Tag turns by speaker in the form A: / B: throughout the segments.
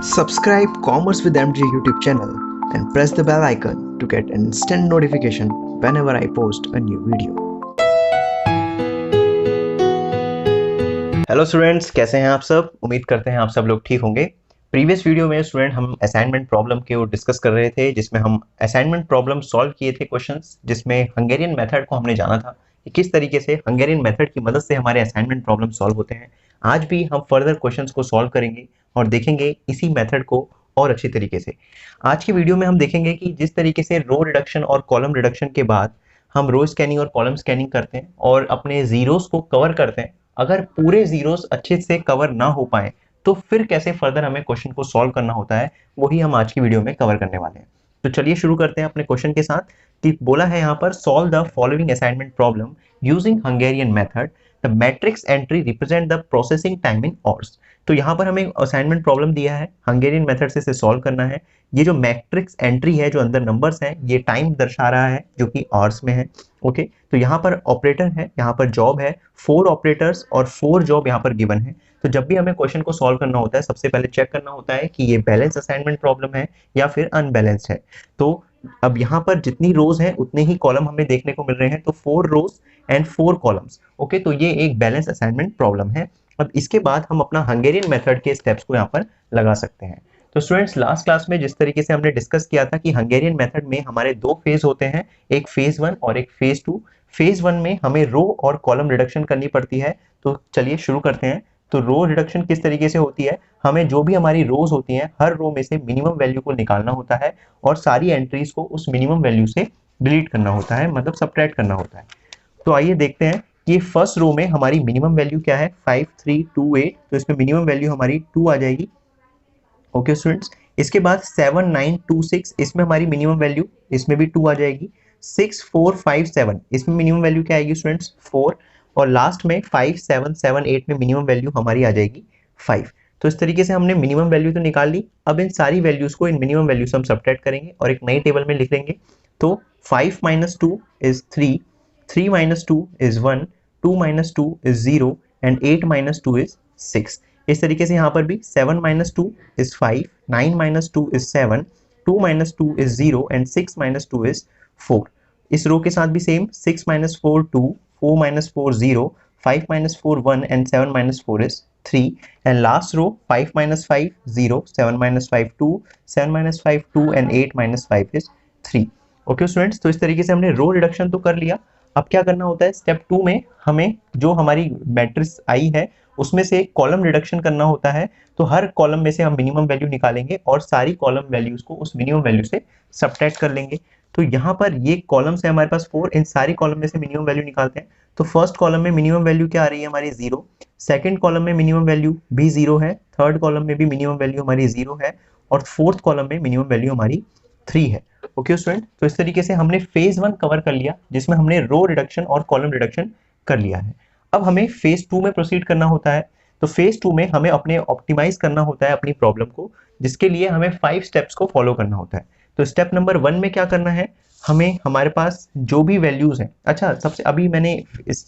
A: Subscribe Commerce with MJ YouTube channel and press the bell icon to get instant notification whenever I post a new video. Hello students, कैसे हैं आप सब। उम्मीद करते हैं आप सब लोग ठीक होंगे। प्रीवियस वीडियो में स्टूडेंट हम असाइनमेंट प्रॉब्लम के डिस्कस कर रहे थे, जिसमें हम असाइनमेंट प्रॉब्लम सॉल्व किए थे क्वेश्चंस, जिसमें हंगेरियन मेथड को हमने जाना था कि किस तरीके से हंगेरियन मेथड की मदद से हमारे असाइनमेंट प्रॉब्लम सॉल्व होते हैं। आज भी हम फर्दर क्वेश्चंस को सॉल्व करेंगे और देखेंगे इसी मेथड को और अच्छी तरीके से। आज की वीडियो में हम देखेंगे कि जिस तरीके से रो रिडक्शन और कॉलम रिडक्शन के बाद हम रो स्कैनिंग और कॉलम स्कैनिंग करते हैं और अपने जीरोस को कवर करते हैं, अगर पूरे जीरोस अच्छे से कवर ना हो पाए तो फिर कैसे फर्दर हमें क्वेश्चन को सॉल्व करना होता है, वही हम आज की वीडियो में कवर करने वाले हैं। तो चलिए शुरू करते हैं अपने क्वेश्चन के साथ। कि बोला है यहाँ पर, solve the following assignment problem using Hungarian method, the matrix entry represent the processing time in hours. तो यहाँ पर हमें असाइनमेंट प्रॉब्लम दिया है, हंगेरियन मेथड से इसे सॉल्व करना है। ये जो मैट्रिक्स एंट्री है, जो अंदर नंबर्स हैं, ये टाइम दर्शा रहा है जो कि आवर्स में है। ओके, तो यहाँ पर ऑपरेटर है, यहाँ पर जॉब है, 4 ऑपरेटर्स और 4 जॉब यहाँ पर गिवन है। तो जब भी हमें क्वेश्चन को सॉल्व करना होता है, सबसे पहले चेक करना होता है कि ये बैलेंस असाइनमेंट प्रॉब्लम है या फिर अनबैलेंस्ड है। तो अब यहाँ पर जितनी रोज हैं उतने ही कॉलम हमें देखने को मिल रहे हैं, तो 4 रोज एंड 4 कॉलम्स। ओके, तो ये एक बैलेंस असाइनमेंट प्रॉब्लम है। अब इसके बाद हम अपना हंगेरियन मेथड के स्टेप्स को यहाँ पर लगा सकते हैं। तो स्टूडेंट्स, लास्ट क्लास में जिस तरीके से हमने डिस्कस किया था कि हंगेरियन मेथड में हमारे 2 फेज होते हैं, एक फेज 1 और एक फेज 2। फेज 1 में हमें रो और कॉलम रिडक्शन करनी पड़ती है। तो चलिए शुरू करते हैं। तो रो रिडक्शन किस तरीके से होती है, हमें जो भी हमारी रोज होती हैं, हर रो में से मिनिमम वैल्यू को निकालना होता है और सारी एंट्रीज को उस मिनिमम वैल्यू से डिलीट करना होता है, मतलब सबट्रैक्ट करना होता है। तो आइए देखते हैं कि फर्स्ट रो में हमारी मिनिमम वैल्यू क्या है, 5328। तो इसमें मिनिमम वैल्यू हमारी 2 आ जाएगी। ओके स्टूडेंट्स, इसके बाद 7926, इसमें हमारी मिनिमम वैल्यू, इसमें भी 2 आ जाएगी। 6457, इसमें मिनिमम वैल्यू क्या आएगी स्टूडेंट्स, 4। और लास्ट में 5778 में मिनिमम वैल्यू हमारी आ जाएगी 5। तो इस तरीके से हमने मिनिमम वैल्यू तो निकाल ली। अब इन सारी वैल्यूज को, इन मिनिमम वैल्यू से हम सबट्रैक्ट करेंगे और एक नई टेबल में लिख लेंगे। तो 5 - 2 is 3, 3 - 2 is 1, 2 - 2 is 0 and 8 - 2 is 6। इस तरीके से यहाँ पर भी 7 - 2 is 5, 9 - 2 is 7, 2 - 2 is 0 and 6 - 2 is 4। इस रो के साथ भी same, 6 - 4 2, 4 - 4 0, 5 - 4 1 and 7 - 4 is 3। And last row 5 - 5 0, 7 - 5 2, 7 - 5 2 and 8 - 5 is 3। Okay students, तो इस तरीके से हमने रो रिडक्शन तो कर लिया। अब क्या करना होता है, स्टेप 2 में हमें जो हमारी मैट्रिक्स आई है उसमें से कॉलम रिडक्शन करना होता है। तो हर कॉलम में से हम मिनिमम वैल्यू निकालेंगे और सारी कॉलम वैल्यूज को उस मिनिमम वैल्यू से सबट्रैक्ट कर लेंगे। तो यहाँ पर ये कॉलम्स है हमारे पास 4, इन सारी कॉलम में से मिनिमम वैल्यू निकालते हैं। तो फर्स्ट कॉलम में मिनिमम वैल्यू क्या आ रही है हमारी, 0। सेकंड कॉलम में मिनिमम वैल्यू भी 0 है, थर्ड कॉलम में भी मिनिमम वैल्यू हमारी 0 है और फोर्थ कॉलम में मिनिमम वैल्यू हमारी 3 है। ओके स्टूडेंट, तो इस तरीके से हमने फेज 1 कवर कर लिया, जिसमें हमने रो रिडक्शन और कॉलम रिडक्शन कर लिया है। अब हमें फेज 2 में प्रोसीड करना होता है। तो फेज 2 में हमें अपने ऑप्टिमाइज करना होता है अपनी प्रॉब्लम को, जिसके लिए हमें 5 स्टेप्स को फॉलो करना होता है। तो स्टेप नंबर 1 में क्या करना है, हमें हमारे पास जो भी वैल्यूज हैं, अच्छा सबसे अभी मैंने इस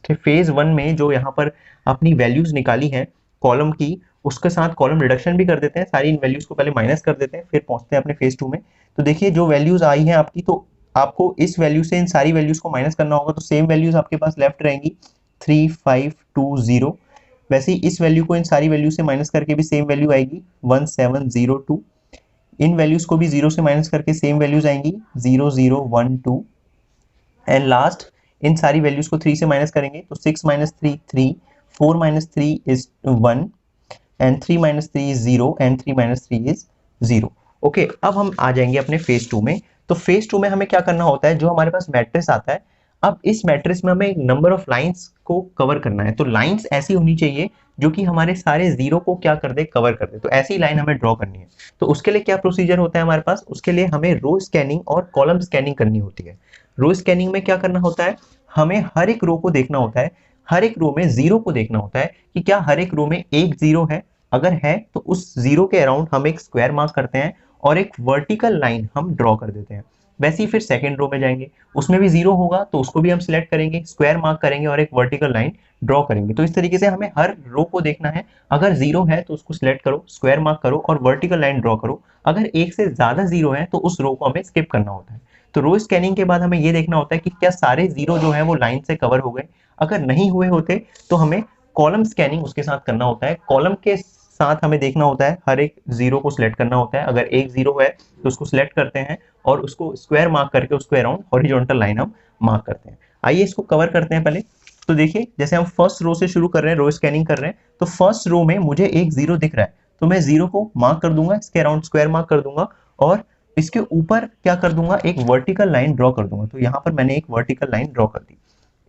A: फेज 1 में जो यहाँ पर अपनी वैल्यूज निकाली हैं कॉलम की, उसके साथ कॉलम रिडक्शन भी कर देते हैं। सारी इन वैल्यूज को पहले माइनस कर देते हैं, फिर पहुंचते हैं अपने फेज 2 में। तो देखिए जो वैल्यूज आई हैं आपकी, तो आपको इस वैल्यू से इन सारी वैल्यूज को माइनस करना होगा। तो सेम वैल्यूज आपके पास लेफ्ट रहेंगी, 3 5 2 0। वैसे ही इस वैल्यू को इन सारी वैल्यू से माइनस करके भी सेम वैल्यू आएगी, 1 7 0 2। इन वैल्यूज को भी 0 से माइनस करके सेम वैल्यूज आएंगी, 0 0 1 2। एंड लास्ट इन सारी वैल्यूज को 3 से माइनस करेंगे, तो 6 - 3 3, 4 - 3 is 1 and 3 - 3 is 0 and 3 - 3 is 0। Okay, अब हम आ जाएंगे अपने फेज 2 में। तो फेज 2 में हमें क्या करना होता है, जो हमारे पास मैट्रिक्स आता है, अब इस मैट्रिक्स में हमें एक नंबर ऑफ लाइंस को कवर करना है। तो लाइंस ऐसी होनी चाहिए जो कि हमारे सारे जीरो को क्या कर दे, कवर कर दे। तो ऐसी लाइन हमें ड्रॉ करनी है। तो उसके लिए क्या प्रोसीजर होता है हमारे पास, उसके लिए हमें रो स्कैनिंग और कॉलम स्कैनिंग करनी होती है। रो स्कैनिंग में क्या करना होता है, हमें हर एक रो को देखना होता है, हर एक रो में जीरो को देखना होता है कि क्या हर एक रो में एक जीरो है। अगर है तो उस जीरो के अराउंड हम एक स्क्वायर मार्क करते हैं और एक वर्टिकल लाइन हम ड्रॉ कर देते हैं। वैसे ही फिर सेकंड रो में जाएंगे, उसमें भी 0 होगा तो उसको भी हम सिलेक्ट करेंगे, स्क्वायर मार्क करेंगे और एक वर्टिकल लाइन ड्रॉ करेंगे। तो इस तरीके से हमें हर रो को देखना है। अगर 0 है तो उसको सिलेक्ट करो, स्क्वायर मार्क करो और वर्टिकल लाइन ड्रॉ करो। अगर एक से ज्यादा 0 है तो उस रो को हमें स्किप करना होता है। तो रो स्कैनिंग के बाद हमें ये देखना होता है कि क्या सारे 0 जो है वो लाइन से कवर हो गए। अगर नहीं हुए होते तो हमें कॉलम स्कैनिंग उसके साथ करना होता है। कॉलम के साथ हमें देखना होता है, हर एक 0 को सिलेक्ट करना होता है। अगर एक 0 है तो उसको सिलेक्ट करते हैं और उसको स्क्वायर मार्क करके उसको अराउंड हॉरिजॉन्टल लाइन हम मार्क करते हैं। आइए इसको कवर करते हैं पहले। तो देखिए जैसे हम फर्स्ट रो से शुरू कर रहे हैं, रो स्कैनिंग कर रहे हैं, तो फर्स्ट रो में मुझे एक 0 दिख रहा है तो मैं 0 को मार्क कर दूंगा, इसके अराउंड स्क्वायर मार्क कर दूंगा और इसके ऊपर क्या कर दूंगा, एक वर्टिकल लाइन ड्रॉ कर दूंगा। तो यहाँ पर मैंने एक वर्टिकल लाइन ड्रॉ कर दी।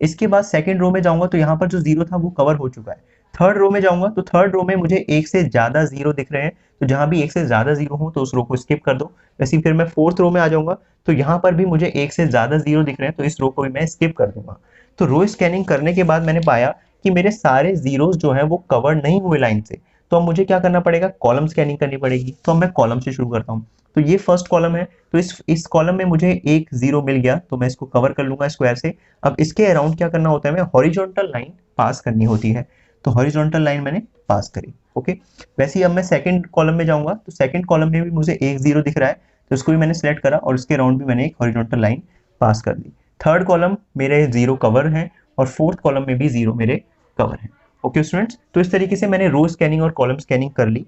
A: इसके बाद सेकंड रो में जाऊंगा तो यहाँ पर जो 0 था वो कवर हो चुका है। थर्ड रो में जाऊंगा तो थर्ड रो में मुझे एक से ज्यादा 0 दिख रहे हैं, तो जहां भी एक से ज्यादा 0 हो तो उस रो को स्किप कर दो। वैसे ही फिर मैं फोर्थ रो में आ जाऊंगा तो यहाँ पर भी मुझे एक से ज्यादा 0 दिख रहे हैं, तो इस रो को भी मैं स्किप कर दूंगा। तो रो स्कैनिंग करने के बाद मैंने पाया कि मेरे सारे जीरोस जो है वो कवर नहीं हुए लाइन से। तो अब मुझे क्या करना पड़ेगा, कॉलम स्कैनिंग करनी पड़ेगी। तो अब मैं कॉलम से शुरू करता हूँ। तो ये फर्स्ट कॉलम है, तो इस कॉलम में मुझे एक 0 मिल गया तो मैं इसको कवर कर लूंगा स्क्वायर से। अब इसके अराउंड क्या करना होता है, मैं हॉरिजॉन्टल लाइन पास करनी होती है। तो हॉरिजॉन्टल लाइन मैंने पास करी। ओके, वैसे ही अब मैं सेकंड कॉलम में जाऊंगा तो सेकंड कॉलम में भी मुझे एक 0 दिख रहा है तो इसको भी मैंने सिलेक्ट करा और इसके अराउंड भी मैंने एक हॉरिजॉन्टल लाइन पास कर दी। थर्ड कॉलम मेरे 0 कवर है और फोर्थ कॉलम में भी 0 मेरे कवर है। ओके स्टूडेंट्स, तो इस तरीके से मैंने रो स्कैनिंग और कॉलम स्कैनिंग कर ली।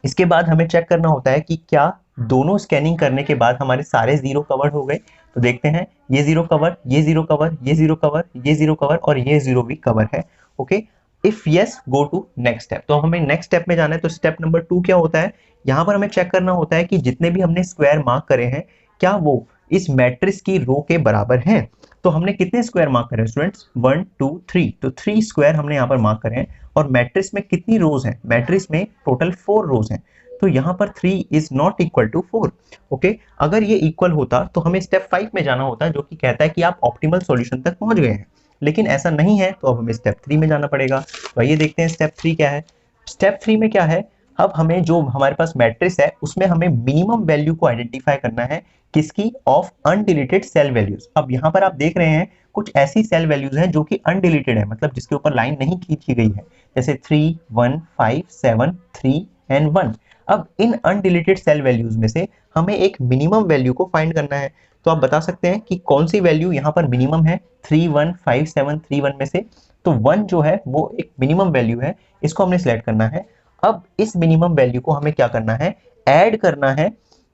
A: इसके बाद हमें चेक करना होता है कि क्या दोनों स्कैनिंग करने के बाद हमारे सारे 0 कवर हो गए। तो देखते हैं, ये 0 कवर, ये 0 कवर, ये 0 कवर, ये 0 कवर और ये 0 भी कवर है। Okay, if yes go to next step. तो हमें नेक्स्ट स्टेप में जाना है। तो स्टेप नंबर 2 क्या होता है, यहाँ पर हमें चेक करना होता है कि जितने भी हमने स्क्वायर मार्क करे हैं क्या वो इस मैट्रिक्स की रो के बराबर हैं। तो हमने कितने स्क्वायर मार्क करे स्टूडेंट्स, 1 2 3, तो 3 स्क्वायर हमने यहाँ पर मार्क करे हैं। और मैट्रिक्स में कितनी रोज हैं, मैट्रिक्स में टोटल 4 रोज हैं। तो यहाँ पर 3 is not equal to 4। Okay, अगर ये इक्वल होता तो हमें स्टेप 5 में जाना होता, जो कि कहता है कि आप ऑप्टिमल सॉल्यूशन तक पहुंच गए हैं। लेकिन ऐसा नहीं है तो अब हमें स्टेप 3 में जाना पड़ेगा। तो आइए देखते हैं स्टेप 3 क्या है। स्टेप 3 में क्या है, अब हमें जो हमारे पास मैट्रिक्स है उसमें हमें मिनिमम वैल्यू को आइडेंटिफाई करना है। किसकी, ऑफ अनडिलीटेड सेल वैल्यूज। अब यहाँ पर आप देख रहे हैं कुछ ऐसी सेल वैल्यूज हैं जो कि अनडिलीटेड है, मतलब जिसके ऊपर लाइन नहीं खींची गई है, जैसे 3 1 5 7 3 एंड 1। अब इन अनडिलीटेड सेल वैल्यूज में से हमें एक मिनिमम वैल्यू को फाइंड करना है। तो आप बता सकते हैं कि कौन सी वैल्यू यहाँ पर मिनिमम है 3 1 5 7 3 1 में से। तो 1 जो है वो एक मिनिमम वैल्यू है, इसको हमने सिलेक्ट करना है। अब इस मिनिमम वैल्यू को हमें क्या करना है, ऐड करना है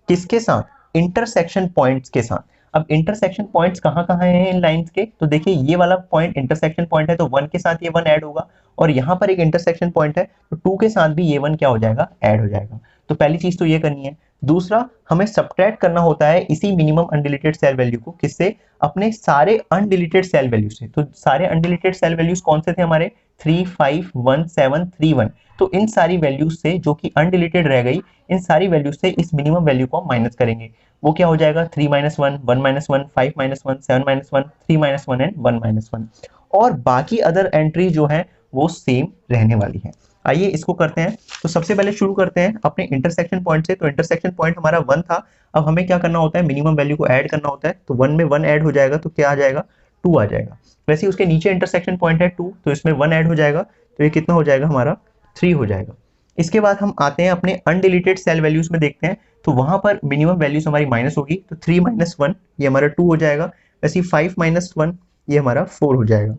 A: किसके साथ, इंटरसेक्शन पॉइंट्स के साथ। अब इंटरसेक्शन पॉइंट्स कहाँ कहाँ हैं इन लाइंस के, तो देखिए ये वाला पॉइंट इंटरसेक्शन पॉइंट है तो 1 के साथ ये 1 ऐड होगा, और यहाँ पर एक इंटरसेक्शन पॉइंट है तो 2 के साथ भी ये 1 क्या हो जाएगा, ऐड हो जाएगा। तो पहली चीज तो ये करनी है। दूसरा, हमें सब्ट्रैक्ट करना होता है इसी मिनिमम अनडिलीटेड सेल वैल्यू को, किससे, अपने सारे अनडिलीटेड सेल वैल्यू से। तो सारे अनडिलीटेड सेल वैल्यूज कौन से थे हमारे, 3 5 1 7 3 1। तो इन सारी वैल्यूज से जो कि अनडिलीटेड रह गई, इन सारी वैल्यूज से इस मिनिमम वैल्यू को हम माइनस करेंगे। वो क्या हो जाएगा, 3 - 1 1 - 1 5 - 1 7 - 1 3 - 1 एंड 1 - 1। और बाकी अदर एंट्री जो है वो सेम रहने वाली है। आइए इसको करते हैं। तो सबसे पहले शुरू करते हैं अपने इंटरसेक्शन पॉइंट से। तो इंटरसेक्शन पॉइंट हमारा 1 था। अब हमें क्या करना होता है, मिनिमम वैल्यू को ऐड करना होता है। तो 1 में 1 ऐड हो जाएगा तो क्या आ जाएगा, 2 आ जाएगा। वैसे ही उसके नीचे इंटरसेक्शन पॉइंट है 2, तो इसमें 1 ऐड हो जाएगा तो ये कितना हो जाएगा हमारा, 3 हो जाएगा। इसके बाद हम आते हैं अपने अनडिलीटेड सेल वैल्यूज में, देखते हैं। तो वहां पर मिनिमम वैल्यूज हमारी माइनस होगी, तो 3 - 1 ये हमारा 2 हो जाएगा। वैसे ही 5 - 1 ये हमारा 4 हो जाएगा।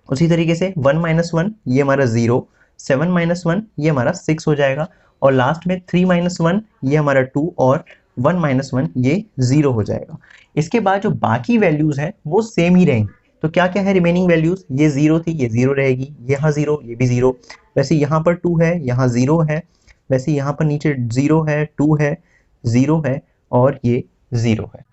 A: उसी तरीके से 1 - 1 ये हमारा 0, 7 - 1 ये हमारा 6 हो जाएगा, और लास्ट में 3 - 1 ये हमारा 2 और 1 - 1 ये 0 हो जाएगा। इसके बाद जो बाकी वैल्यूज हैं वो सेम ही रहेंगी। तो क्या क्या है रिमेनिंग वैल्यूज, ये 0 थी, ये 0 रहेगी, यहाँ 0, ये भी 0। वैसे यहाँ पर 2 है, यहाँ 0 है। वैसे यहाँ पर नीचे 0 है, 2 है, 0 है और ये 0 है।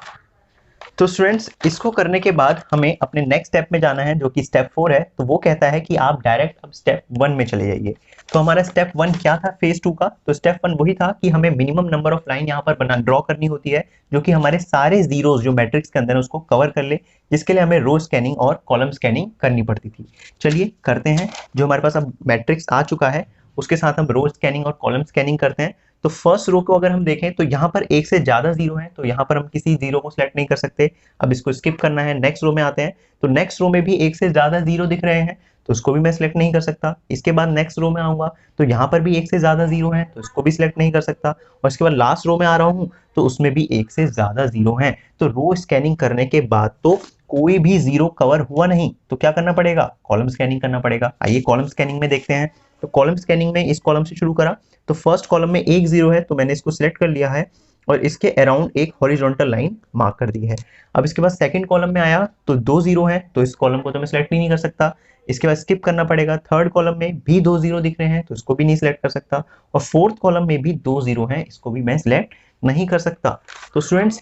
A: तो स्टूडेंट्स, इसको करने के बाद हमें अपने नेक्स्ट स्टेप में जाना है, जो कि स्टेप 4 है। तो वो कहता है कि आप डायरेक्ट अब स्टेप 1 में चले जाइए। तो हमारा स्टेप 1 क्या था फेज 2 का, तो स्टेप 1 वही था कि हमें मिनिमम नंबर ऑफ लाइन यहाँ पर बना ड्रॉ करनी होती है, जो कि हमारे सारे जीरोस जो मैट्रिक्स के अंदर है उसको कवर कर ले, जिसके लिए हमें रो स्कैनिंग और कॉलम स्कैनिंग करनी पड़ती थी। चलिए करते हैं। जो हमारे पास अब मैट्रिक्स आ चुका है उसके साथ हम रो स्कैनिंग और कॉलम स्कैनिंग करते हैं। तो फर्स्ट रो को अगर हम देखें तो यहाँ पर एक से ज्यादा जीरो है, तो यहाँ पर हम किसी जीरो को सिलेक्ट नहीं कर सकते। अब इसको स्किप करना है, नेक्स्ट रो में आते हैं। तो नेक्स्ट रो में भी एक से ज्यादा जीरो दिख रहे हैं, तो उसको भी मैं सिलेक्ट नहीं कर सकता। इसके बाद नेक्स्ट रो में आऊंगा तो यहाँ पर भी एक से ज्यादा जीरो है, तो इसको भी सिलेक्ट नहीं कर सकता। और इसके बाद लास्ट रो में आ रहा हूँ तो उसमें भी एक से ज्यादा जीरो है। तो रो स्कैनिंग करने के बाद तो कोई भी जीरो कवर हुआ नहीं, तो क्या करना पड़ेगा, कॉलम स्कैनिंग करना पड़ेगा। आइए कॉलम स्कैनिंग में देखते हैं। तो कॉलम स्कैनिंग में इस कॉलम से शुरू करा, तो फर्स्ट कॉलम में एक जीरो है, तो मैंने इसको सिलेक्ट कर लिया है और इसके अराउंड एक हॉरिजॉन्टल लाइन मार्क कर दी है। अब इसके बाद सेकंड कॉलम में आया तो दो जीरो है, तो इस कॉलम को तो मैं सिलेक्ट ही नहीं कर सकता। इसके बाद स्किप करना पड़ेगा, थर्ड कॉलम में भी दो जीरो दिख रहे हैं, तो इसको भी नहीं सिलेक्ट कर सकता। और फोर्थ कॉलम में भी दो जीरो हैं, इसको भी मैं सिलेक्ट नहीं कर सकता। तो स्टूडेंट्स,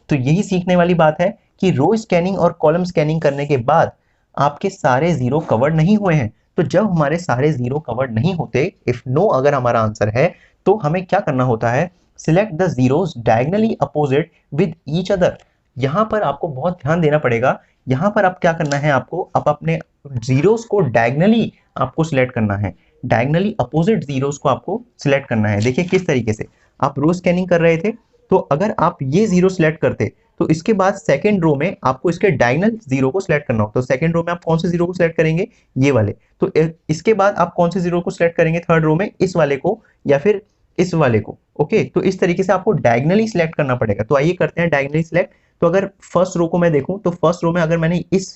A: तो यही सीखने वाली बात है कि रो स्कैनिंग और कॉलम स्कैनिंग करने के बाद आपके सारे जीरो कवर नहीं हुए हैं। तो जब हमारे सारे जीरो कवर नहीं होते, इफ नो अगर हमारा आंसर है, तो हमें क्या करना होता है, select the zeros diagonally opposite with each other. यहां पर आपको बहुत ध्यान देना पड़ेगा। यहां पर आप क्या करना है, आपको आप अपने जीरोस को डायगनली आपको सिलेक्ट करना है, डायगनली अपोजिट जीरोस को आपको सिलेक्ट करना है। देखिए किस तरीके से आप रो स्कैनिंग कर रहे थे, तो अगर आप ये जीरो सिलेक्ट करते तो इसके बाद सेकंड रो में आपको इसके डायगनल जीरो को सिलेक्ट करना हो। तो सेकंड रो में आप कौन से जीरो को सिलेक्ट करेंगे, ये वाले। तो इसके बाद आप कौन से जीरो को सिलेक्ट करेंगे थर्ड रो में, इस वाले को या फिर इस वाले को। ओके, तो इस तरीके से आपको डायगनली सिलेक्ट करना पड़ेगा। तो आइए करते हैं डायगनली सिलेक्ट। तो अगर फर्स्ट रो को मैं देखूं तो फर्स्ट रो में अगर मैंने इस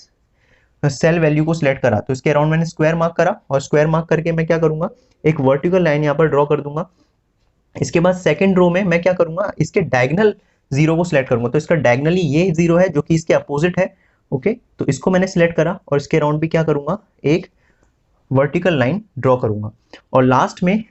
A: सेल वैल्यू को सिलेक्ट करा तो इसके अराउंड मैंने स्क्वायर मार्क करा, और स्क्वायर मार्क करके मैं क्या करूंगा, एक वर्टिकल लाइन यहाँ पर ड्रॉ कर दूंगा। इसके बाद सेकंड रो में मैं क्या करूंगा, इसके डायगनल जीरो को सिलेक्ट करूंगा। तो इसका डायगनली ये जीरो है जो कि इसके अपोजिट है। ओके, तो इसको मैंने सिलेक्ट करा और इसके अराउंड भी क्या करूंगा, एक वर्टिकल लाइन ड्रॉ करूंगा। और लास्ट में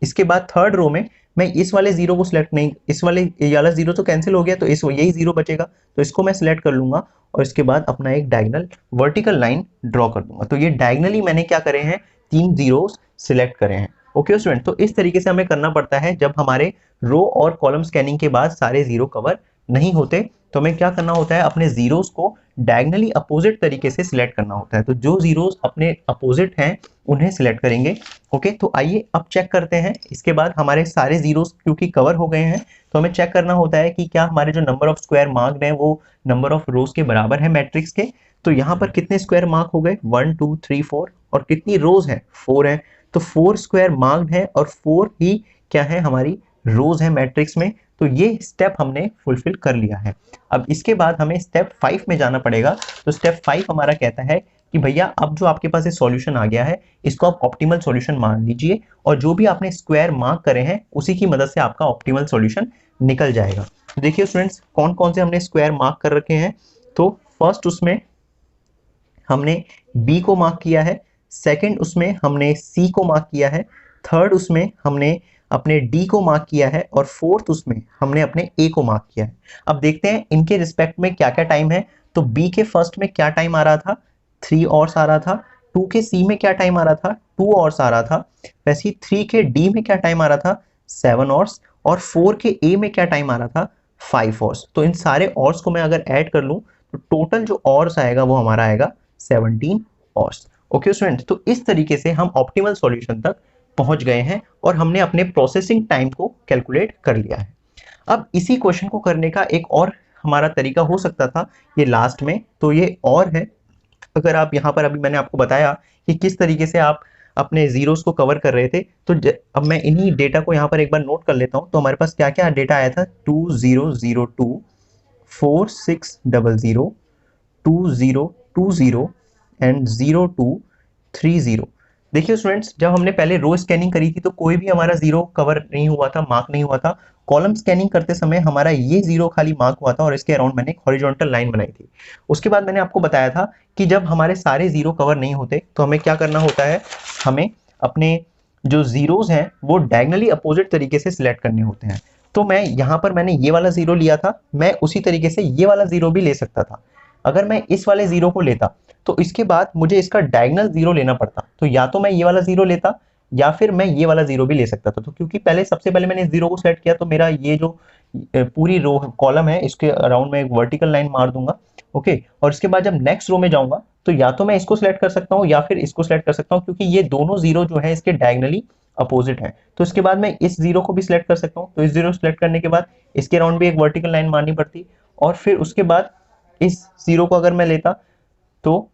A: इसके बाद थर्ड रो में मैं इस वाले जीरो को सिलेक्ट नहीं, इस वाले ये वाला जीरो तो कैंसिल हो गया, तो इस यही जीरो बचेगा, तो इसको मैं सिलेक्ट कर लूंगा और इसके बाद अपना एक डायगनल वर्टिकल लाइन ड्रॉ कर दूंगा। तो ये डायगनली मैंने क्या करे हैं, तीन जीरोस सिलेक्ट करे हैं। ओके स्टूडेंट, तो इस तरीके से हमें करना पड़ता है जब हमारे रो और कॉलम स्कैनिंग के बाद सारे जीरो कवर नहीं होते, तो हमें क्या करना होता है, अपने जीरोस को डायगनली अपोजिट तरीके से सिलेक्ट करना होता है। तो जो जीरोस अपने अपोजिट हैं उन्हें सिलेक्ट करेंगे। ओके, तो आइए अब चेक करते हैं। इसके बाद हमारे सारे जीरोस क्योंकि कवर हो गए हैं, तो हमें चेक करना होता है कि क्या हमारे जो नंबर ऑफ स्क्वायर मार्क्ड है वो नंबर ऑफ रोज के बराबर है मैट्रिक्स के। तो यहाँ पर कितने स्क्वायर मार्क हो गए, 1 2 3 4, और कितनी रोज है, 4 है। तो 4 स्क्वायर मार्क्ड है और 4 ही क्या है, हमारी रोज है मैट्रिक्स में। तो ये स्टेप हमने फुलफिल कर लिया है। अब इसके बाद हमें स्टेप 5 में जाना पड़ेगा। तो स्टेप 5 हमारा कहता है कि भैया अब जो आपके पास ये सॉल्यूशन आ गया है, इसको आप ऑप्टिमल सॉल्यूशन मान लीजिए, और जो भी आपने स्क्वायर मार्क करे हैं उसी की मदद से आपका ऑप्टिमल सॉल्यूशन निकल जाएगा। तो देखिए स्टूडेंट्स, कौन कौन से हमने स्क्वायर मार्क कर रखे हैं। तो फर्स्ट उसमें हमने बी को मार्क किया है, सेकंड उसमें हमने सी को मार्क किया है, थर्ड उसमें हमने अपने डी को मार्क किया है, और फोर्थ उसमें हमने अपने ए को मार्क किया है। अब देखते हैं इनके रिस्पेक्ट में क्या क्या टाइम है। तो बी के फर्स्ट में क्या टाइम आ रहा था, 3 आवर्स आ रहा था। 2 के सी में क्या टाइम आ रहा था, 2 आवर्स आ रहा था। वैसे ही 3 के डी में क्या टाइम आ रहा था, 7 आवर्स। और 4 के ए में क्या टाइम आ रहा था, 5 आवर्स। तो इन सारे आवर्स को मैं अगर ऐड कर लूं तो टोटल जो आवर्स आएगा वो हमारा आएगा 17 आवर्स। ओके स्टूडेंट, तो इस तरीके से हम ऑप्टिमल सॉल्यूशन तक पहुंच गए हैं और हमने अपने प्रोसेसिंग टाइम को कैलकुलेट कर लिया है। अब इसी क्वेश्चन को करने का एक और हमारा तरीका हो सकता था, ये लास्ट में, तो ये और है। अगर आप यहाँ पर, अभी मैंने आपको बताया कि किस तरीके से आप अपने जीरोस को कवर कर रहे थे, तो अब मैं इन्हीं डेटा को यहाँ पर एक बार नोट कर लेता हूँ। तो हमारे पास क्या क्या डेटा आया था, 2002, 4600, 2020 एंड 0230। देखिए स्टूडेंट्स, जब हमने पहले रो स्कैनिंग करी थी तो कोई भी हमारा जीरो कवर नहीं हुआ था, मार्क नहीं हुआ था। कॉलम स्कैनिंग करते समय हमारा ये जीरो खाली मार्क हुआ था और इसके अराउंड मैंने एक हॉरिजॉन्टल लाइन बनाई थी। उसके बाद मैंने आपको बताया था कि जब हमारे सारे जीरो कवर नहीं होते तो हमें क्या करना होता है, हमें अपने जो जीरोस हैं वो डायगनली अपोजिट तरीके से सिलेक्ट करने होते हैं। तो मैं यहाँ पर मैंने ये वाला जीरो लिया था, मैं उसी तरीके से ये वाला जीरो भी ले सकता था। अगर मैं इस वाले जीरो को लेता तो इसके बाद मुझे इसका डायगनल जीरो लेना पड़ता। तो या तो मैं ये वाला जीरो लेता या फिर मैं ये वाला जीरो भी ले सकता था। तो क्योंकि सबसे पहले मैंने इस जीरो को सेलेक्ट किया, तो मेरा ये जो पूरी रो कॉलम है इसके अराउंड में एक वर्टिकल लाइन मार दूंगा। ओके, और इसके बाद जब नेक्स्ट रो में जाऊंगा तो या तो मैं इसको सिलेक्ट कर सकता हूँ या फिर इसको सिलेक्ट कर सकता हूँ, क्योंकि ये दोनों जीरो जो है इसके डायगनली अपोजिट है। तो इसके बाद मैं इस जीरो को भी सिलेक्ट कर सकता हूँ। तो इस जीरो सिलेक्ट करने के बाद इसके अराउंड भी एक वर्टिकल लाइन मारनी पड़ती, और फिर उसके बाद इस जीरो को अगर मैं लेता तो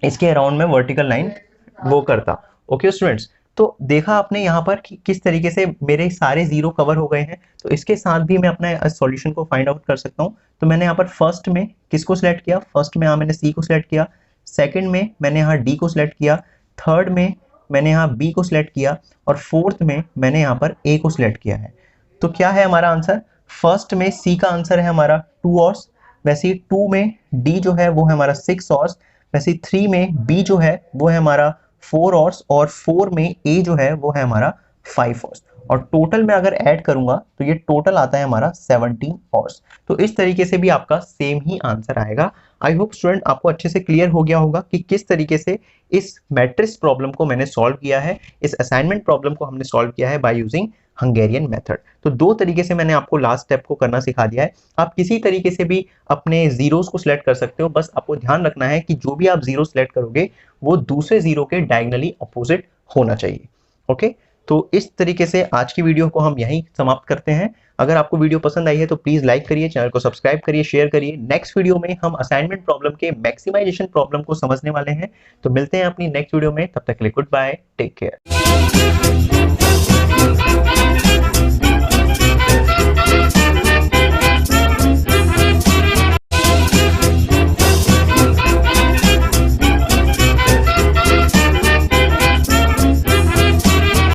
A: इसके अराउंड में वर्टिकल लाइन वो करता। ओके स्टूडेंट्स, तो देखा आपने यहाँ पर कि किस तरीके से मेरे सारे जीरो कवर हो गए हैं। तो इसके साथ भी मैं अपना सॉल्यूशन को फाइंड आउट कर सकता हूँ। तो मैंने यहाँ पर फर्स्ट में किसको सिलेक्ट किया, फर्स्ट में यहाँ मैंने सी को सिलेक्ट किया, सेकंड में मैंने यहाँ डी को सिलेक्ट किया, थर्ड में मैंने यहाँ बी को सिलेक्ट किया, और फोर्थ में मैंने यहाँ पर ए को सिलेक्ट किया है। तो क्या है हमारा आंसर, फर्स्ट में सी का आंसर है हमारा 2 ऑर्स, वैसे ही 2 में डी जो है वो है हमारा 6 ऑर्स, वैसे 3 में बी जो है वो है हमारा 4 ऑर्स, और 4 में ए जो है वो है हमारा 5 ऑर्स, और टोटल में अगर ऐड करूंगा तो ये टोटल आता है हमारा 17 ऑर्स। तो इस तरीके से भी आपका सेम ही आंसर आएगा। आई होप स्टूडेंट आपको अच्छे से क्लियर हो गया होगा कि किस तरीके से इस मैट्रिक्स प्रॉब्लम को मैंने सॉल्व किया है, इस असाइनमेंट प्रॉब्लम को हमने सॉल्व किया है बाय यूजिंग हंगेरियन मेथड। तो दो तरीके से मैंने आपको लास्ट स्टेप को करना सिखा दिया है। आप किसी तरीके से भी अपने जीरोस को सिलेक्ट कर सकते हो, बस आपको ध्यान रखना है कि जो भी आप जीरो सिलेक्ट करोगे वो दूसरे जीरो के डायगनली अपोजिट होना चाहिए। ओके, तो इस तरीके से आज की वीडियो को हम यहीं समाप्त करते हैं। अगर आपको वीडियो पसंद आई है तो प्लीज लाइक करिए, चैनल को सब्सक्राइब करिए, शेयर करिए। नेक्स्ट वीडियो में हम असाइनमेंट प्रॉब्लम के मैक्सिमाइजेशन प्रॉब्लम को समझने वाले हैं। तो मिलते हैं अपनी नेक्स्ट वीडियो में, तब तक के लिए गुड बाय, टेक केयर।